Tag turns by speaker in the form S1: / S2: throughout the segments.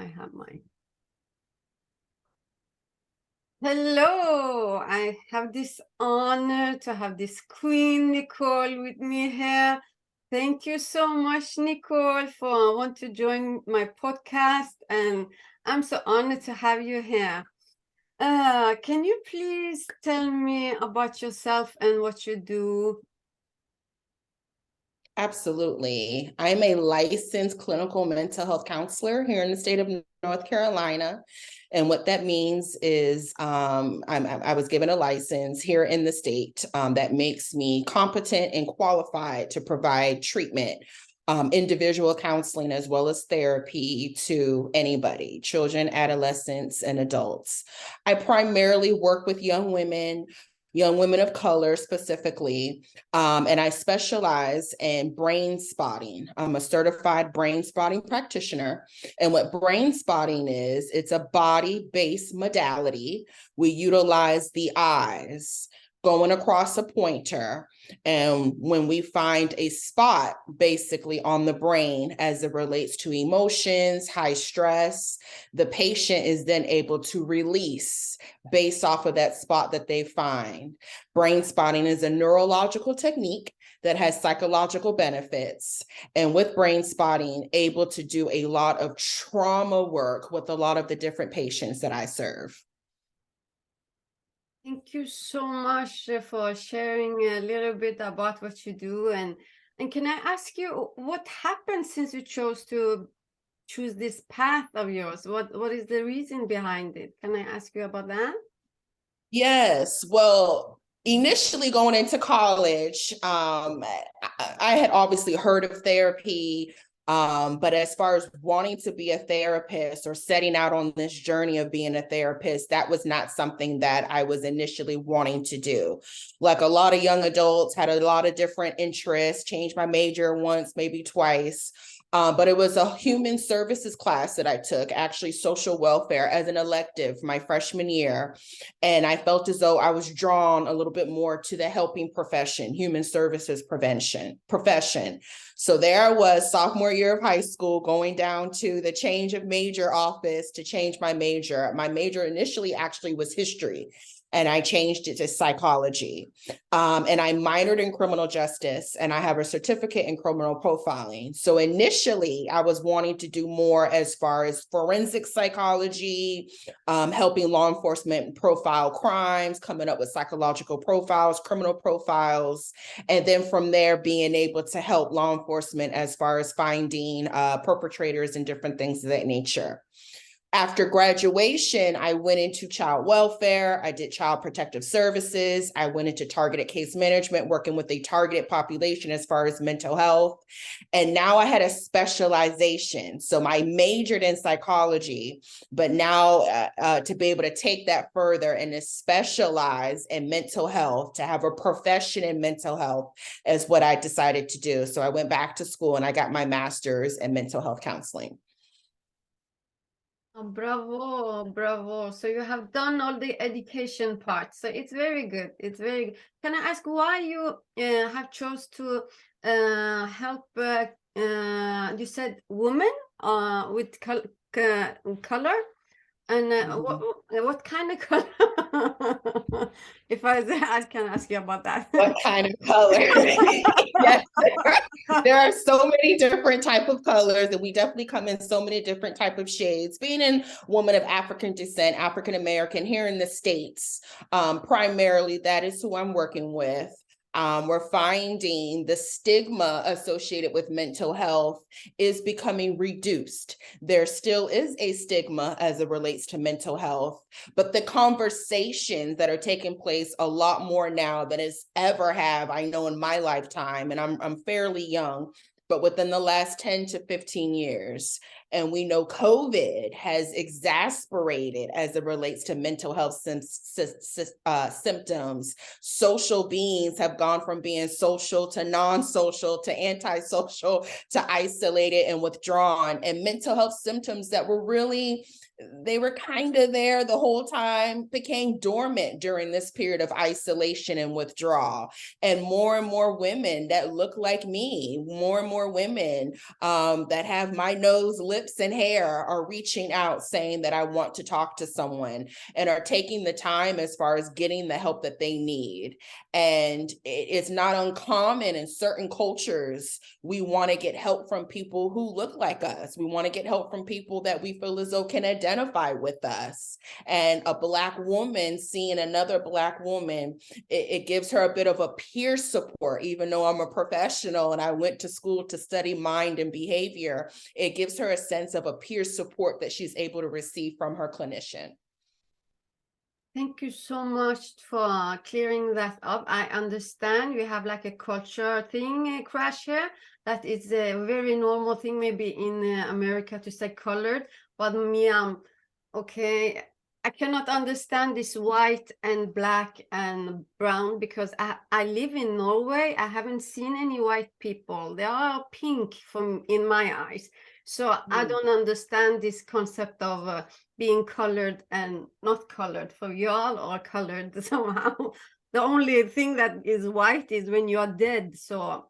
S1: have my... Hello, I have this honor to have this Queen Nicole with me here. Thank you so much, Nicole, for want to join my podcast, and I'm so honored to have you here. Can you please tell me about yourself and what you do?
S2: Absolutely. I'm a licensed clinical mental health counselor here in the state of North Carolina. And what that means is I was given a license here in the state that makes me competent and qualified to provide treatment, individual counseling, as well as therapy to anybody, children, adolescents, and adults. I primarily work with young women of color specifically, and I specialize in brain spotting. I'm a certified brain spotting practitioner. And what brain spotting is, it's a body-based modality. We utilize the eyes going across a pointer. And when we find a spot basically on the brain as it relates to emotions, high stress, the patient is then able to release based off of that spot that they find. Brain spotting is a neurological technique that has psychological benefits. And with brain spotting, able to do a lot of trauma work with a lot of the different patients that I serve.
S1: Thank you so much for sharing a little bit about what you do. And can I ask you, what happened since you chose this path of yours? What is the reason behind it? Can I ask you about that?
S2: Yes. Well, initially going into college, I had obviously heard of therapy. But as far as wanting to be a therapist or setting out on this journey of being a therapist, that was not something that I was initially wanting to do. Like a lot of young adults, had a lot of different interests, changed my major once, maybe twice. But it was a human services class that I took, actually social welfare as an elective my freshman year. And I felt as though I was drawn a little bit more to the helping profession, human services profession. So there I was, sophomore year of high school, going down to the change of major office to change my major. My major initially actually was history, and I changed it to psychology. And I minored in criminal justice, and I have a certificate in criminal profiling. So initially, I was wanting to do more as far as forensic psychology, helping law enforcement profile crimes, coming up with psychological profiles, criminal profiles, and then from there, being able to help law enforcement as far as finding perpetrators and different things of that nature. After graduation, I went into child welfare. I did child protective services. I went into targeted case management, working with a targeted population as far as mental health. And now I had a specialization. So I majored in psychology, but now to be able to take that further and to specialize in mental health, to have a profession in mental health is what I decided to do. So I went back to school and I got my master's in mental health counseling.
S1: Oh, bravo, bravo. So you have done all the education part. So it's very good. It's very good. Can I ask why you have chose to help, you said women with color? And what kind of color? If I can ask you about that.
S2: What kind of color? Yes, there are so many different type of colors, and we definitely come in so many different type of shades. Being a woman of African descent, African American here in the States, primarily that is who I'm working with. We're finding the stigma associated with mental health is becoming reduced. There still is a stigma as it relates to mental health, but the conversations that are taking place a lot more now than it's ever have, I know in my lifetime, and I'm fairly young, but within the last 10 to 15 years. And we know COVID has exacerbated as it relates to mental health symptoms. Social beings have gone from being social to non-social to antisocial to isolated and withdrawn. And mental health symptoms that were really, they were kind of there the whole time, became dormant during this period of isolation and withdrawal. And more women that look like me, more and more women that have my nose, lip, lips and hair are reaching out saying that I want to talk to someone and are taking the time as far as getting the help that they need. And it's not uncommon in certain cultures. We want to get help from people who look like us. We want to get help from people that we feel as though can identify with us. And a Black woman seeing another Black woman, it gives her a bit of a peer support. Even though I'm a professional and I went to school to study mind and behavior, it gives her a sense of a peer support that she's able to receive from her clinician.
S1: Thank you so much for clearing that up. I understand we have like a culture thing, crash here. That is a very normal thing, maybe in America to say colored, but me, okay, I cannot understand this white and black and brown because I live in Norway. I haven't seen any white people. They are pink in my eyes. So I don't understand this concept of being colored and not colored for y'all, or colored somehow. The only thing that is white is when you are dead. So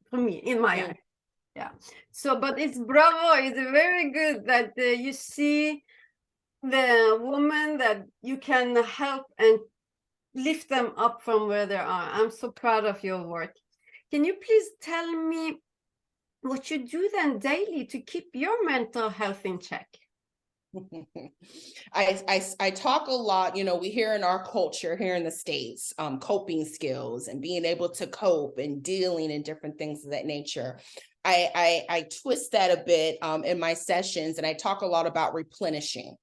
S1: for me, in my eyes, yeah. So, but it's bravo. It's very good that you see the woman that you can help and lift them up from where they are. I'm so proud of your work. Can you please tell me what you do then daily to keep your mental health in check?
S2: I talk a lot, you know, we hear in our culture here in the States, coping skills and being able to cope and dealing and different things of that nature. I twist that a bit in my sessions, and I talk a lot about replenishing.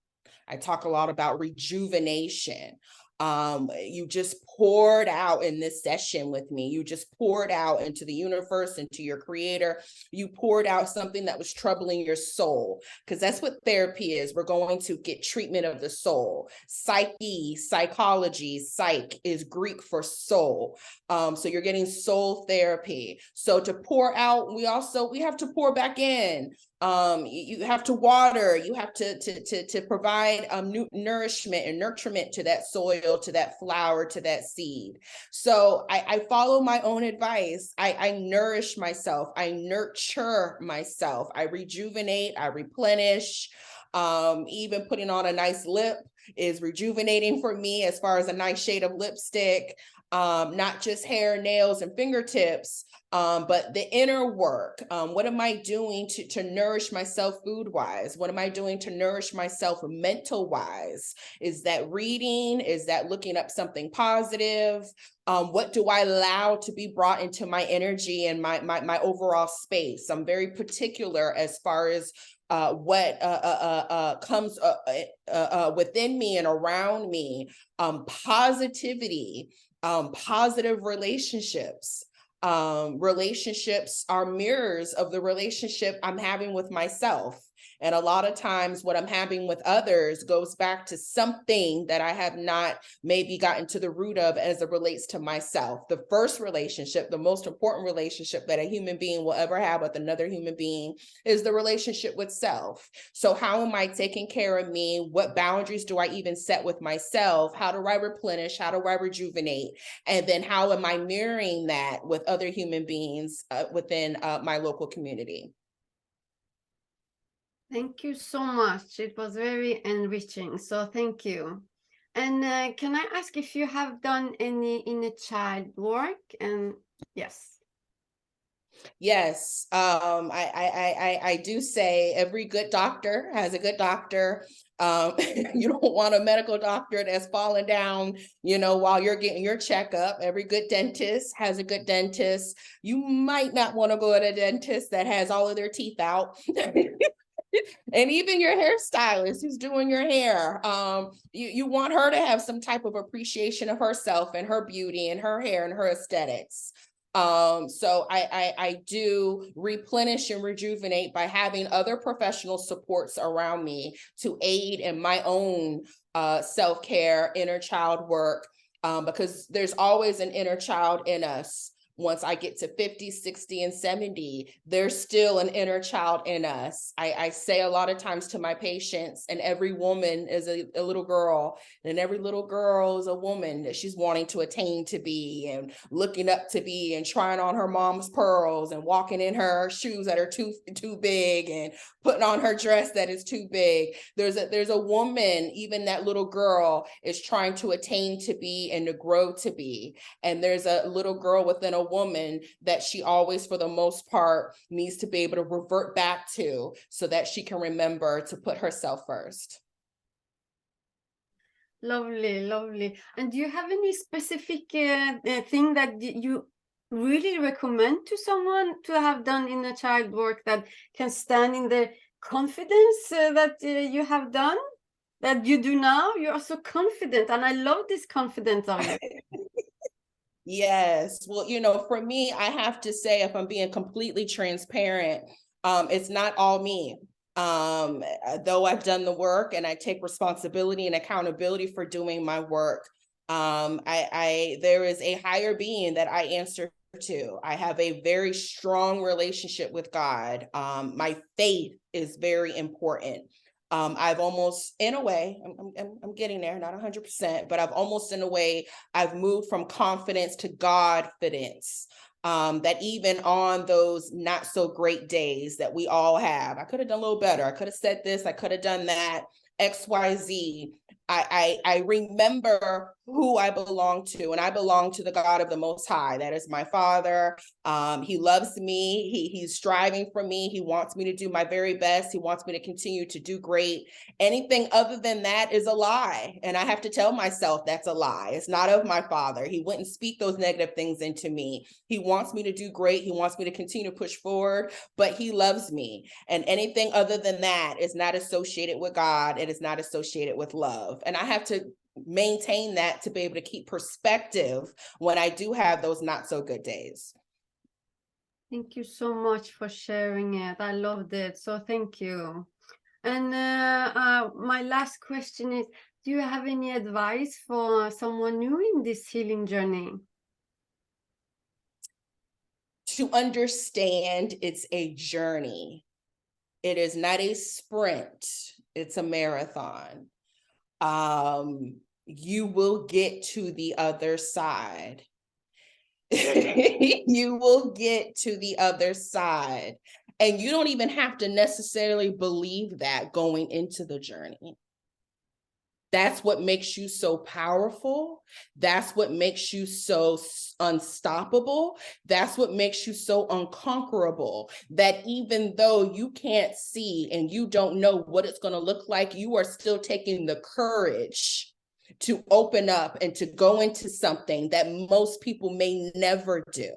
S2: I talk a lot about rejuvenation. You just poured out in this session with me. You just poured out into the universe, into your creator. You poured out something that was troubling your soul, because that's what therapy is. We're going to get treatment of the soul. Psyche, psychology, psych is Greek for soul. So you're getting soul therapy. So to pour out, we have to pour back in. You have to water, you have to provide nourishment and nurturement to that soil, to that flower, to that seed. So I follow my own advice. I nourish myself, I nurture myself, I rejuvenate, I replenish. Even putting on a nice lip is rejuvenating for me, as far as a nice shade of lipstick. Not just hair, nails, and fingertips, but the inner work. What am I doing to nourish myself food-wise? What am I doing to nourish myself mental-wise? Is that reading? Is that looking up something positive? What do I allow to be brought into my energy and my overall space? I'm very particular as far as what comes within me and around me. Positivity. Positive relationships. Relationships are mirrors of the relationship I'm having with myself. And a lot of times what I'm having with others goes back to something that I have not maybe gotten to the root of as it relates to myself. The first relationship, the most important relationship that a human being will ever have with another human being, is the relationship with self. So how am I taking care of me? What boundaries do I even set with myself? How do I replenish? How do I rejuvenate? And then how am I mirroring that with other human beings within my local community?
S1: Thank you so much. It was very enriching. So thank you. And can I ask if you have done any inner child work? And yes.
S2: Yes, I do say every good doctor has a good doctor. You don't want a medical doctor that's falling down, you know, while you're getting your checkup. Every good dentist has a good dentist. You might not want to go to a dentist that has all of their teeth out. And even your hairstylist who's doing your hair, you want her to have some type of appreciation of herself and her beauty and her hair and her aesthetics. So I do replenish and rejuvenate by having other professional supports around me to aid in my own self-care, inner child work, because there's always an inner child in us. once I get to 50, 60, and 70, there's still an inner child in us. I say a lot of times to my patients, and every woman is a little girl, and every little girl is a woman that she's wanting to attain to be and looking up to be and trying on her mom's pearls and walking in her shoes that are too big and putting on her dress that is too big. There's a woman, even that little girl is trying to attain to be and to grow to be. And there's a little girl within a woman that she always, for the most part, needs to be able to revert back to so that she can remember to put herself first.
S1: Lovely, lovely. And do you have any specific thing that you really recommend to someone to have done inner child work that can stand in the confidence that you have done, that you do now? You are so confident, and I love this confidence of you.
S2: Yes. Well, for me, I have to say, if I'm being completely transparent, it's not all me. Though I've done the work and I take responsibility and accountability for doing my work, there is a higher being that I answer to. I have a very strong relationship with God. My faith is very important. I've almost, in a way, I'm getting there, not 100%, but I've almost, in a way, I've moved from confidence to Godfidence. That even on those not so great days that we all have, I could have done a little better. I could have said this, I could have done that, XYZ. I remember who I belong to, and I belong to the God of the Most High. That is my Father. He loves me. He's striving for me. He wants me to do my very best. He wants me to continue to do great. Anything other than that is a lie. And I have to tell myself that's a lie. It's not of my Father. He wouldn't speak those negative things into me. He wants me to do great. He wants me to continue to push forward, but he loves me. And anything other than that is not associated with God. It is not associated with love. And I have to maintain that to be able to keep perspective when I do have those not so good days.
S1: Thank you so much for sharing it. I loved it. So thank you. And my last question is, do you have any advice for someone new in this healing journey?
S2: To understand it's a journey. It is not a sprint. It's a marathon. You will get to the other side. You will get to the other side. And you don't even have to necessarily believe that going into the journey. That's what makes you so powerful. That's what makes you so unstoppable. That's what makes you so unconquerable, that even though you can't see and you don't know what it's going to look like, you are still taking the courage to open up and to go into something that most people may never do.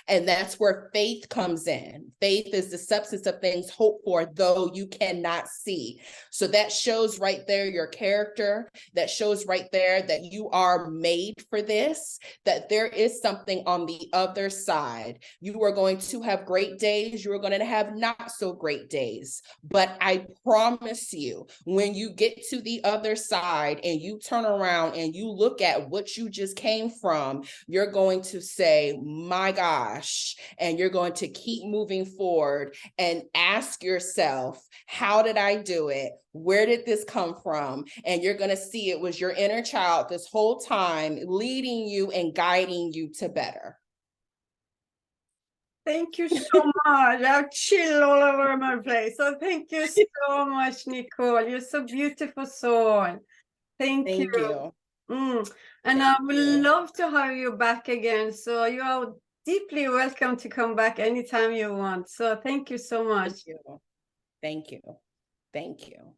S2: And that's where faith comes in. Faith is the substance of things hoped for, though you cannot see. So that shows right there your character. That shows right there that you are made for this, that there is something on the other side. You are going to have great days. You are going to have not so great days. But I promise you, when you get to the other side and you turn around and you look at what you just came from, you're going to say, my gosh, and you're going to keep moving forward and ask yourself, how did I do it? Where did this come from? And you're going to see it was your inner child this whole time leading you and guiding you to better.
S1: Thank you so much. I've chill all over my place. So thank you so much, Nicole. You're so beautiful soul. Thank you. And I would love to have you back again. So you are deeply welcome to come back anytime you want. So thank you so much.
S2: Thank you. Thank you. Thank you.